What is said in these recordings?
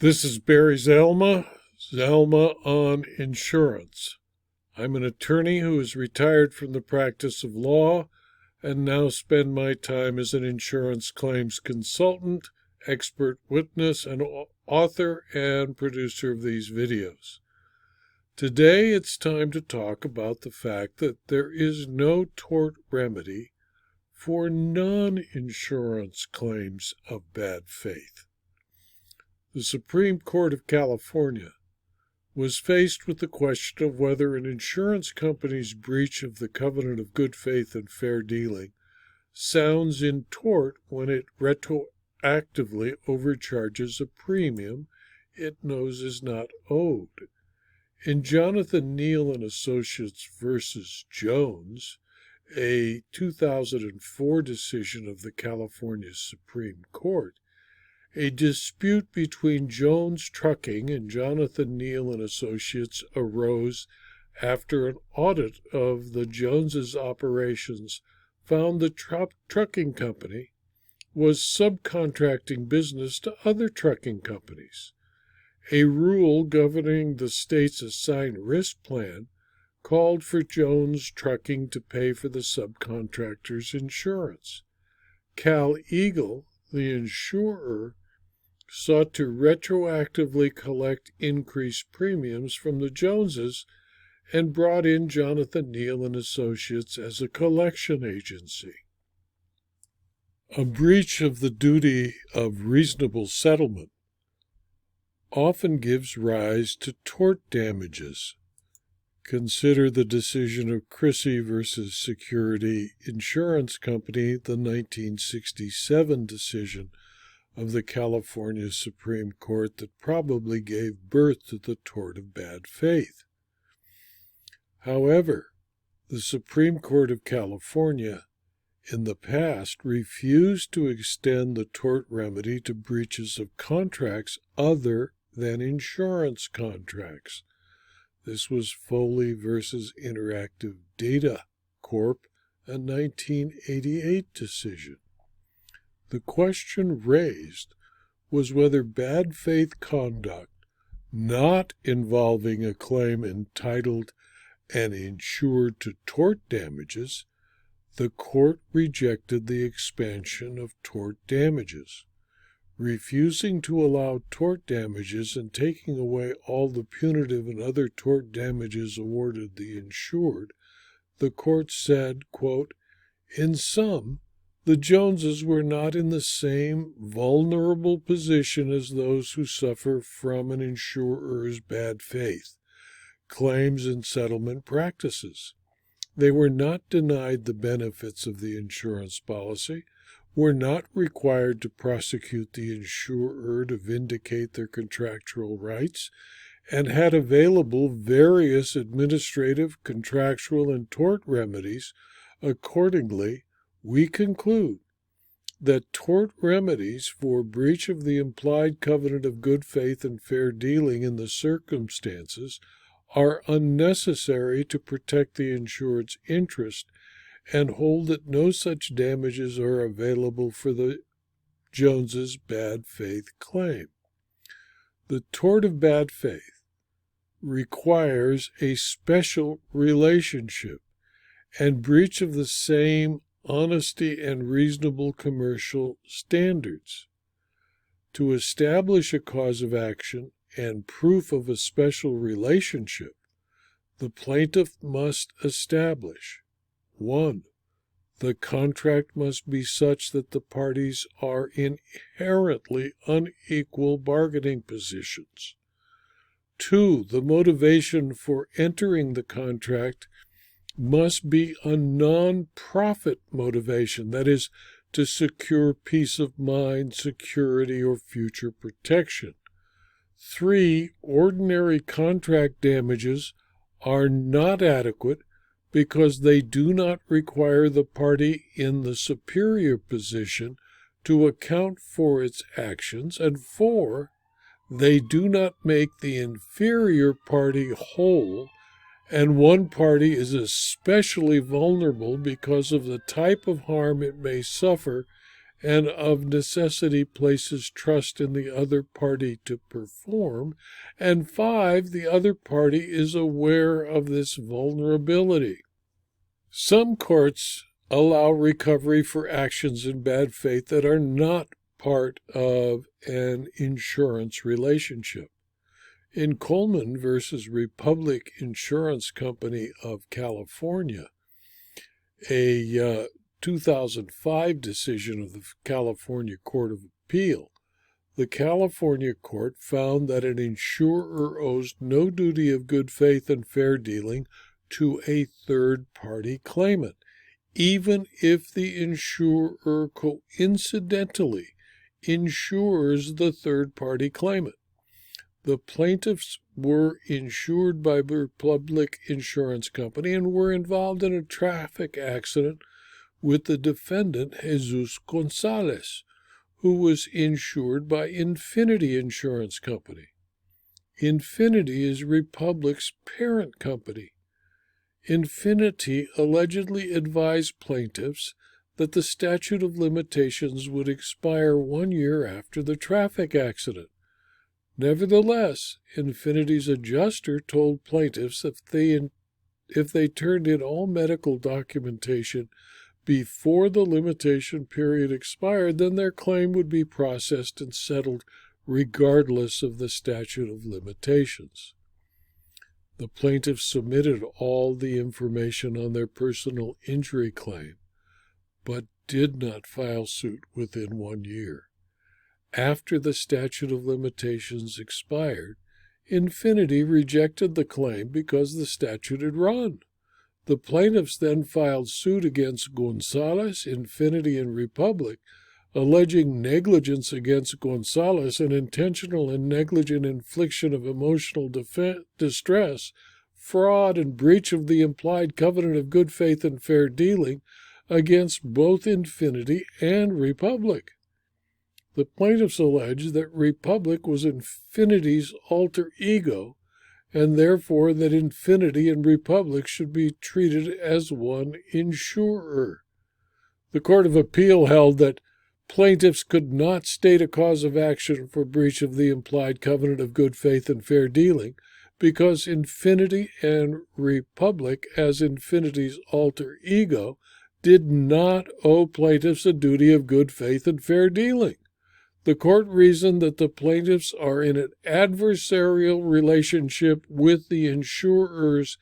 This is Barry Zalma on insurance. I'm an attorney who is retired from the practice of law and now spend my time as an insurance claims consultant, expert witness, and author and producer of these videos. Today it's time to talk about the fact that there is no tort remedy for non-insurance claims of bad faith. The Supreme Court of California was faced with the question of whether an insurance company's breach of the covenant of good faith and fair dealing sounds in tort when it retroactively overcharges a premium it knows is not owed. In Jonathan Neal and Associates versus Jones, a 2004 decision of the California Supreme Court, a dispute between Jones Trucking and Jonathan Neal and Associates arose after an audit of the Joneses' operations found the trucking company was subcontracting business to other trucking companies. A rule governing the state's assigned risk plan called for Jones Trucking to pay for the subcontractor's insurance. Cal Eagle, the insurer, sought to retroactively collect increased premiums from the Joneses and brought in Jonathan Neal and Associates as a collection agency. A breach of the duty of reasonable settlement often gives rise to tort damages. Consider the decision of Chrissy versus Security Insurance Company, the 1967 decision of the California Supreme Court that probably gave birth to the tort of bad faith. However, the Supreme Court of California in the past refused to extend the tort remedy to breaches of contracts other than insurance contracts. This was Foley versus Interactive Data Corp., a 1988 decision. The question raised was whether bad faith conduct not involving a claim entitled and insured to tort damages. The court rejected the expansion of tort damages. Refusing to allow tort damages and taking away all the punitive and other tort damages awarded the insured, the court said, quote, "In sum, the Joneses were not in the same vulnerable position as those who suffer from an insurer's bad faith, claims, and settlement practices. They were not denied the benefits of the insurance policy, were not required to prosecute the insurer to vindicate their contractual rights, and had available various administrative, contractual, and tort remedies. Accordingly, we conclude that tort remedies for breach of the implied covenant of good faith and fair dealing in the circumstances are unnecessary to protect the insured's interest and hold that no such damages are available for the Joneses' bad faith claim. The tort of bad faith requires a special relationship and breach of the same honesty and reasonable commercial standards. To establish a cause of action and proof of a special relationship, the plaintiff must establish: 1. The contract must be such that the parties are in inherently unequal bargaining positions. 2. The motivation for entering the contract must be a non-profit motivation, that is, to secure peace of mind, security, or future protection. 3. Ordinary contract damages are not adequate because they do not require the party in the superior position to account for its actions. And 4. They do not make the inferior party whole, and one party is especially vulnerable because of the type of harm it may suffer and of necessity places trust in the other party to perform, and 5, the other party is aware of this vulnerability. Some courts allow recovery for actions in bad faith that are not part of an insurance relationship. In Coleman versus Republic Insurance Company of California, a 2005 decision of the California Court of Appeal, the California court found that an insurer owes no duty of good faith and fair dealing to a third-party claimant, even if the insurer coincidentally insures the third-party claimant. The plaintiffs were insured by Republic Insurance Company and were involved in a traffic accident with the defendant, Jesus Gonzalez, who was insured by Infinity Insurance Company. Infinity is Republic's parent company. Infinity allegedly advised plaintiffs that the statute of limitations would expire 1 year after the traffic accident. Nevertheless, Infinity's adjuster told plaintiffs if they turned in all medical documentation before the limitation period expired, then their claim would be processed and settled regardless of the statute of limitations. The plaintiffs submitted all the information on their personal injury claim, but did not file suit within 1 year. After the statute of limitations expired, Infinity rejected the claim because the statute had run. The plaintiffs then filed suit against Gonzalez, Infinity, and Republic, alleging negligence against Gonzalez and intentional and negligent infliction of emotional distress, fraud, and breach of the implied covenant of good faith and fair dealing against both Infinity and Republic. The plaintiffs alleged that Republic was Infinity's alter ego, and therefore that Infinity and Republic should be treated as one insurer. The Court of Appeal held that plaintiffs could not state a cause of action for breach of the implied covenant of good faith and fair dealing because Infinity and Republic, as Infinity's alter ego, did not owe plaintiffs a duty of good faith and fair dealing. The court reasoned that the plaintiffs are in an adversarial relationship with the insurers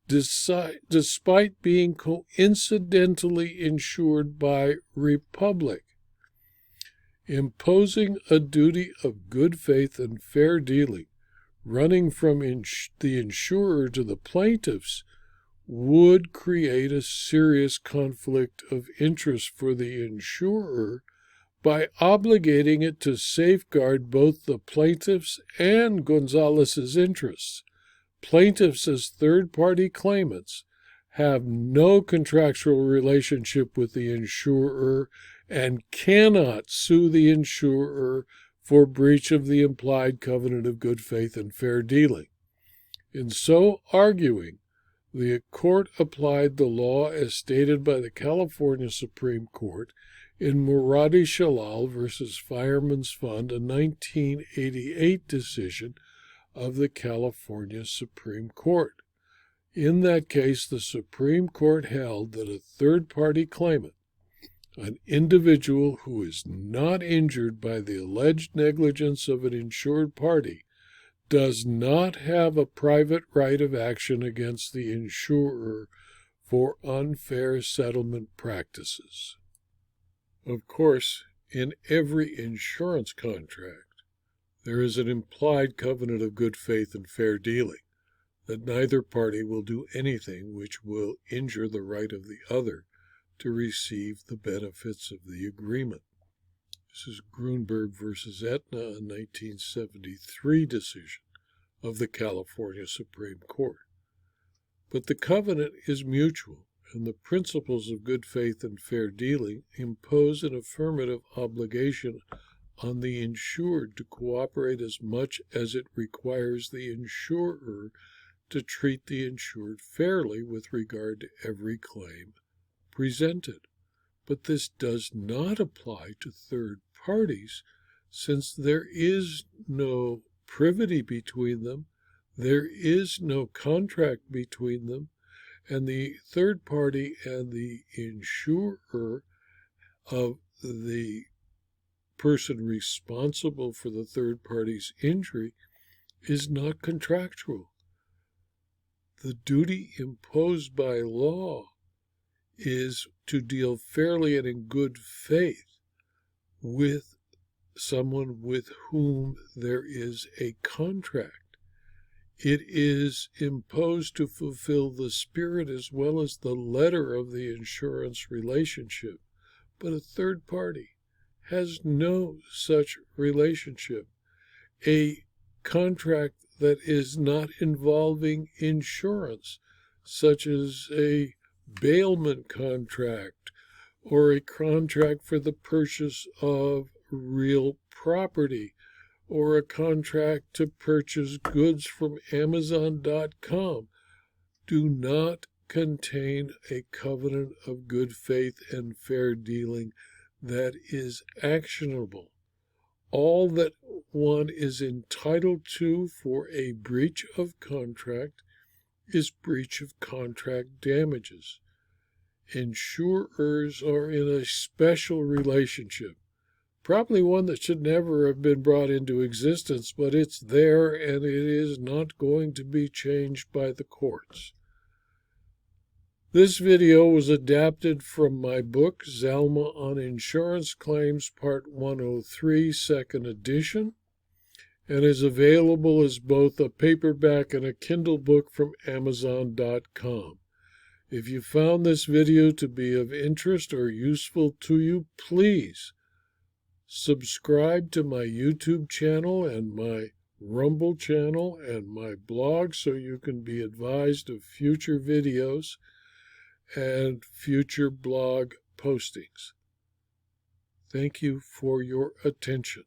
despite being coincidentally insured by Republic. Imposing a duty of good faith and fair dealing running from the insurer to the plaintiffs would create a serious conflict of interest for the insurer by obligating it to safeguard both the plaintiffs' and Gonzalez's interests. Plaintiffs, as third-party claimants, have no contractual relationship with the insurer and cannot sue the insurer for breach of the implied covenant of good faith and fair dealing. In so arguing, the court applied the law as stated by the California Supreme Court in Muradi Shalal versus Fireman's Fund, a 1988 decision of the California Supreme Court. In that case, the Supreme Court held that a third-party claimant, an individual who is not injured by the alleged negligence of an insured party, does not have a private right of action against the insurer for unfair settlement practices. Of course, in every insurance contract, there is an implied covenant of good faith and fair dealing, that neither party will do anything which will injure the right of the other to receive the benefits of the agreement. This is Grunberg versus Aetna, a 1973 decision of the California Supreme Court. But the covenant is mutual, and the principles of good faith and fair dealing impose an affirmative obligation on the insured to cooperate as much as it requires the insurer to treat the insured fairly with regard to every claim presented. but this does not apply to third parties, since there is no privity between them, there is no contract between them, and the third party and the insurer of the person responsible for the third party's injury is not contractual. The duty imposed by law is to deal fairly and in good faith with someone with whom there is a contract. It is imposed to fulfill the spirit as well as the letter of the insurance relationship, but a third party has no such relationship. A contract that is not involving insurance, such as a bailment contract or a contract for the purchase of real property or a contract to purchase goods from Amazon.com, do not contain a covenant of good faith and fair dealing that is actionable. All that one is entitled to for a breach of contract is breach of contract damages. Insurers are in a special relationship, probably one that should never have been brought into existence, but it's there and it is not going to be changed by the courts. This video was adapted from my book, Zalma on Insurance Claims, Part 103, Second Edition, and is available as both a paperback and a Kindle book from Amazon.com. If you found this video to be of interest or useful to you, please subscribe to my YouTube channel and my Rumble channel and my blog so you can be advised of future videos and future blog postings. Thank you for your attention.